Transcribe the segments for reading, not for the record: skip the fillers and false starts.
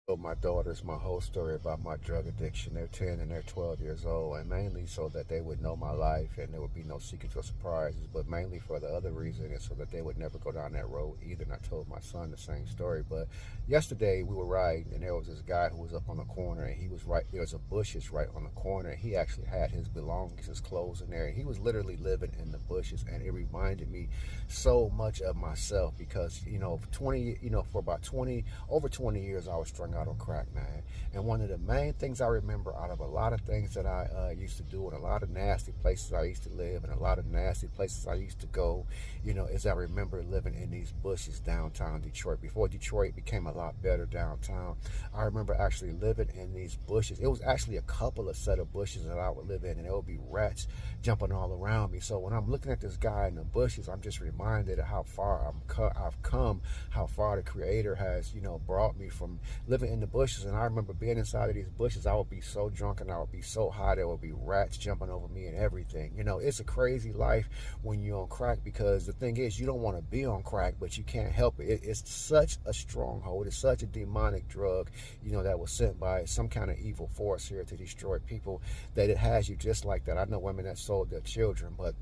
Told my daughters my whole story about my drug addiction. They're 10 and they're 12 years old, and mainly so that they would know my life and there would be no secrets or surprises, but mainly for the other reason is so that they would never go down that road either. And I told my son the same story. But yesterday we were riding, and there was this guy who was up on the corner, and he was right there was a bushes right on the corner, and he actually had his belongings, his clothes in there, and he was literally living in the bushes. And it reminded me so much of myself because, for about 20 over 20 years I was strung out on crack, man. And one of the main things I remember out of a lot of things that I used to do, and a lot of nasty places I used to live, and a lot of nasty places I used to go, is I remember living in these bushes downtown Detroit. Before Detroit became a lot better downtown, I remember actually living in these bushes. It was actually a couple of set of bushes that I would live in, and there would be rats jumping all around me. So when I'm looking at this guy in the bushes, I'm just reminded of how far I've come, how far the Creator has, brought me from living in the bushes. And I remember being inside of these bushes, I would be so drunk and I would be so high, there would be rats jumping over me and everything. It's a crazy life when you're on crack, because the thing is, you don't want to be on crack, but you can't help it. It's such a stronghold. It's such a demonic drug, that was sent by some kind of evil force here to destroy people, that it has you just like that. I know women that sold their children, but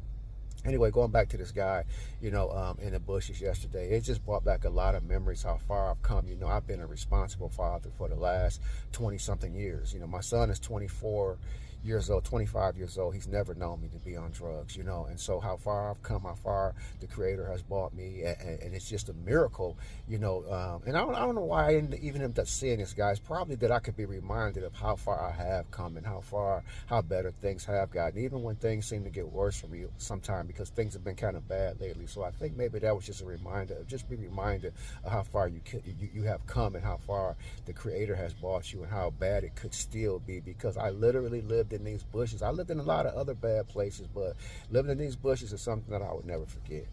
anyway, going back to this guy, in the bushes yesterday, it just brought back a lot of memories, how far I've come. I've been a responsible father for the last 20-something years. My son is 24 years old, 25 years old. He's never known me to be on drugs, and so how far I've come, how far the Creator has brought me, and it's just a miracle, and I don't know why I even ended up seeing this, guys. Probably that I could be reminded of how far I have come and how better things have gotten, even when things seem to get worse for me sometimes, because things have been kind of bad lately. So I think maybe that was just a reminder, just be reminded of how far you have come, and how far the Creator has brought you, and how bad it could still be, because I literally lived in these bushes. I lived in a lot of other bad places, but living in these bushes is something that I would never forget.